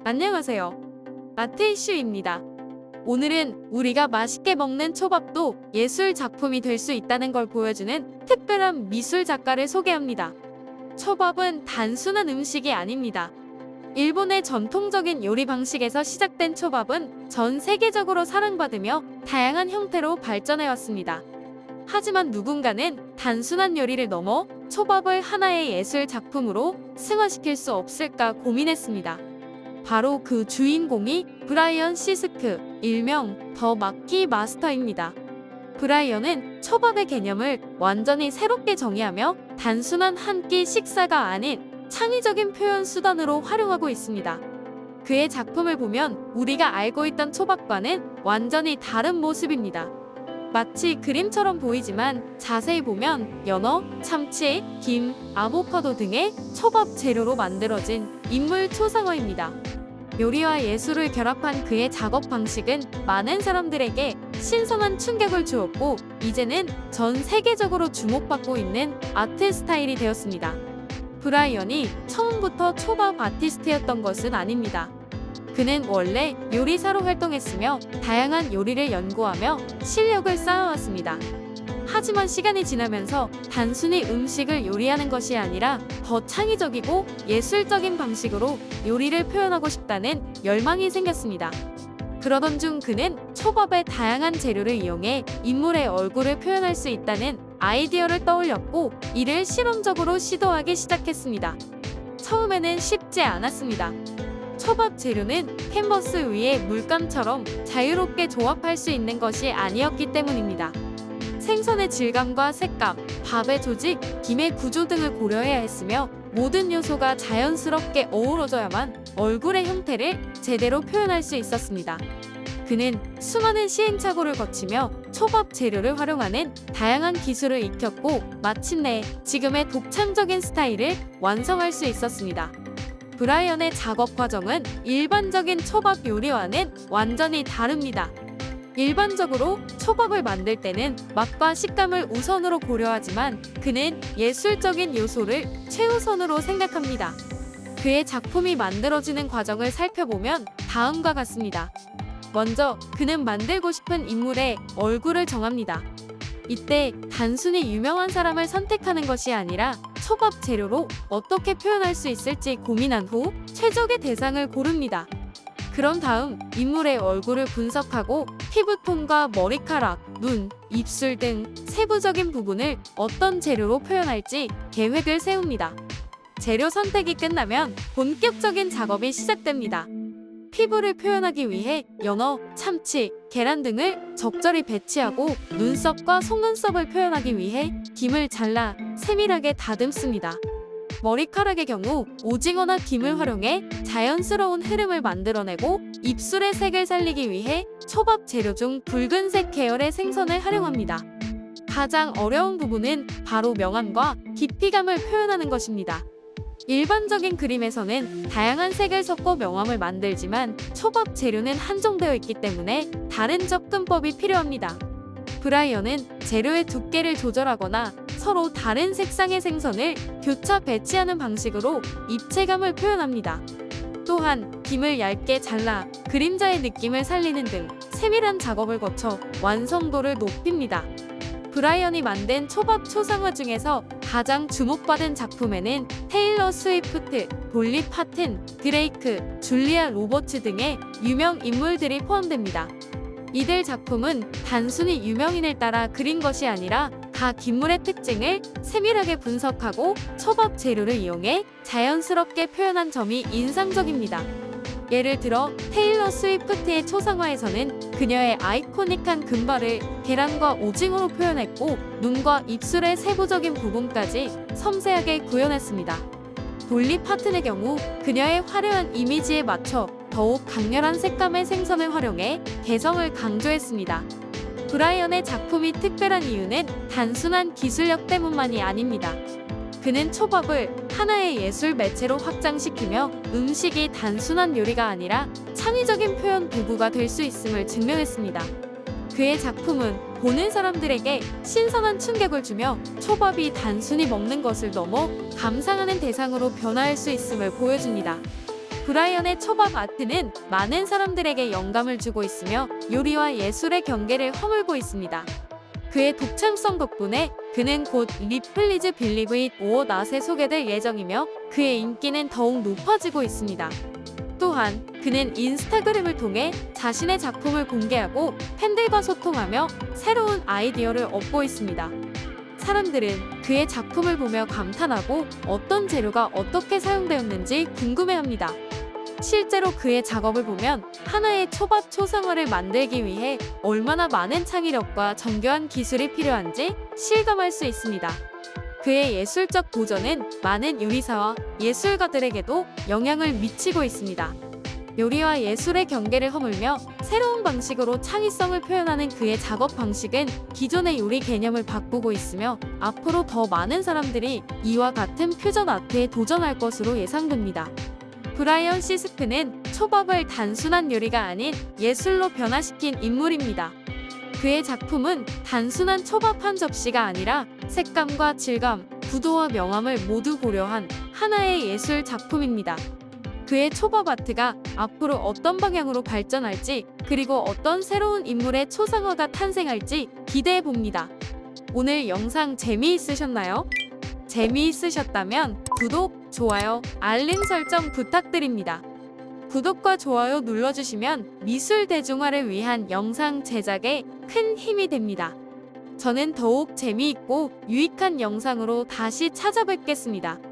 안녕하세요. 아트 이슈입니다. 오늘은 우리가 맛있게 먹는 초밥도 예술 작품이 될 수 있다는 걸 보여주는 특별한 미술 작가를 소개합니다. 초밥은 단순한 음식이 아닙니다. 일본의 전통적인 요리 방식에서 시작된 초밥은 전 세계적으로 사랑받으며 다양한 형태로 발전해왔습니다. 하지만 누군가는 단순한 요리를 넘어 초밥을 하나의 예술 작품으로 승화시킬 수 없을까 고민했습니다. 바로 그 주인공이 브라이언 시스크, 일명 더 마키 마스터입니다. 브라이언은 초밥의 개념을 완전히 새롭게 정의하며 단순한 한 끼 식사가 아닌 창의적인 표현 수단으로 활용하고 있습니다. 그의 작품을 보면 우리가 알고 있던 초밥과는 완전히 다른 모습입니다. 마치 그림처럼 보이지만 자세히 보면 연어, 참치, 김, 아보카도 등의 초밥 재료로 만들어진 인물 초상화입니다. 요리와 예술을 결합한 그의 작업 방식은 많은 사람들에게 신선한 충격을 주었고, 이제는 전 세계적으로 주목받고 있는 아트 스타일이 되었습니다. 브라이언이 처음부터 초밥 아티스트였던 것은 아닙니다. 그는 원래 요리사로 활동했으며 다양한 요리를 연구하며 실력을 쌓아왔습니다. 하지만 시간이 지나면서 단순히 음식을 요리하는 것이 아니라 더 창의적이고 예술적인 방식으로 요리를 표현하고 싶다는 열망이 생겼습니다. 그러던 중 그는 초밥의 다양한 재료를 이용해 인물의 얼굴을 표현할 수 있다는 아이디어를 떠올렸고, 이를 실험적으로 시도하기 시작했습니다. 처음에는 쉽지 않았습니다. 초밥 재료는 캔버스 위에 물감처럼 자유롭게 조합할 수 있는 것이 아니었기 때문입니다. 생선의 질감과 색감, 밥의 조직, 김의 구조 등을 고려해야 했으며, 모든 요소가 자연스럽게 어우러져야만 얼굴의 형태를 제대로 표현할 수 있었습니다. 그는 수많은 시행착오를 거치며 초밥 재료를 활용하는 다양한 기술을 익혔고, 마침내 지금의 독창적인 스타일을 완성할 수 있었습니다. 브라이언의 작업 과정은 일반적인 초밥 요리와는 완전히 다릅니다. 일반적으로 초밥을 만들 때는 맛과 식감을 우선으로 고려하지만 그는 예술적인 요소를 최우선으로 생각합니다. 그의 작품이 만들어지는 과정을 살펴보면 다음과 같습니다. 먼저 그는 만들고 싶은 인물의 얼굴을 정합니다. 이때 단순히 유명한 사람을 선택하는 것이 아니라 초밥 재료로 어떻게 표현할 수 있을지 고민한 후 최적의 대상을 고릅니다. 그런 다음 인물의 얼굴을 분석하고 피부톤과 머리카락, 눈, 입술 등 세부적인 부분을 어떤 재료로 표현할지 계획을 세웁니다. 재료 선택이 끝나면 본격적인 작업이 시작됩니다. 피부를 표현하기 위해 연어, 참치, 계란 등을 적절히 배치하고, 눈썹과 속눈썹을 표현하기 위해 김을 잘라 세밀하게 다듬습니다. 머리카락의 경우 오징어나 김을 활용해 자연스러운 흐름을 만들어내고, 입술의 색을 살리기 위해 초밥 재료 중 붉은색 계열의 생선을 활용합니다. 가장 어려운 부분은 바로 명암과 깊이감을 표현하는 것입니다. 일반적인 그림에서는 다양한 색을 섞어 명암을 만들지만 초밥 재료는 한정되어 있기 때문에 다른 접근법이 필요합니다. 브라이언은 재료의 두께를 조절하거나 서로 다른 색상의 생선을 교차 배치하는 방식으로 입체감을 표현합니다. 또한 김을 얇게 잘라 그림자의 느낌을 살리는 등 세밀한 작업을 거쳐 완성도를 높입니다. 브라이언이 만든 초밥 초상화 중에서 가장 주목받은 작품에는 테일러 스위프트, 돌리 파튼, 드레이크, 줄리아 로버츠 등의 유명 인물들이 포함됩니다. 이들 작품은 단순히 유명인을 따라 그린 것이 아니라 각 인물의 특징을 세밀하게 분석하고 초밥 재료를 이용해 자연스럽게 표현한 점이 인상적입니다. 예를 들어 테일러 스위프트의 초상화에서는 그녀의 아이코닉한 금발을 계란과 오징어로 표현했고, 눈과 입술의 세부적인 부분까지 섬세하게 구현했습니다. 돌리 파튼의 경우 그녀의 화려한 이미지에 맞춰 더욱 강렬한 색감의 생선을 활용해 개성을 강조했습니다. 브라이언의 작품이 특별한 이유는 단순한 기술력 때문만이 아닙니다. 그는 초밥을 하나의 예술 매체로 확장시키며 음식이 단순한 요리가 아니라 창의적인 표현 도구가 될 수 있음을 증명했습니다. 그의 작품은 보는 사람들에게 신선한 충격을 주며 초밥이 단순히 먹는 것을 넘어 감상하는 대상으로 변화할 수 있음을 보여줍니다. 브라이언의 초밥 아트는 많은 사람들에게 영감을 주고 있으며 요리와 예술의 경계를 허물고 있습니다. 그의 독창성 덕분에 그는 곧 리플리즈 빌리브 잇 오어 낫에 소개될 예정이며 그의 인기는 더욱 높아지고 있습니다. 또한 그는 인스타그램을 통해 자신의 작품을 공개하고 팬들과 소통하며 새로운 아이디어를 얻고 있습니다. 사람들은 그의 작품을 보며 감탄하고 어떤 재료가 어떻게 사용되었는지 궁금해합니다. 실제로 그의 작업을 보면 하나의 초밥 초상화를 만들기 위해 얼마나 많은 창의력과 정교한 기술이 필요한지 실감할 수 있습니다. 그의 예술적 도전은 많은 요리사와 예술가들에게도 영향을 미치고 있습니다. 요리와 예술의 경계를 허물며 새로운 방식으로 창의성을 표현하는 그의 작업 방식은 기존의 요리 개념을 바꾸고 있으며 앞으로 더 많은 사람들이 이와 같은 퓨전 아트에 도전할 것으로 예상됩니다. 브라이언 시스크는 초밥을 단순한 요리가 아닌 예술로 변화시킨 인물입니다. 그의 작품은 단순한 초밥 한 접시가 아니라 색감과 질감, 구도와 명암을 모두 고려한 하나의 예술 작품입니다. 그의 초밥 아트가 앞으로 어떤 방향으로 발전할지 그리고 어떤 새로운 인물의 초상화가 탄생할지 기대해 봅니다. 오늘 영상 재미있으셨나요? 재미있으셨다면 구독, 좋아요, 알림 설정 부탁드립니다. 구독과 좋아요 눌러주시면 미술 대중화를 위한 영상 제작에 큰 힘이 됩니다. 저는 더욱 재미있고 유익한 영상으로 다시 찾아뵙겠습니다.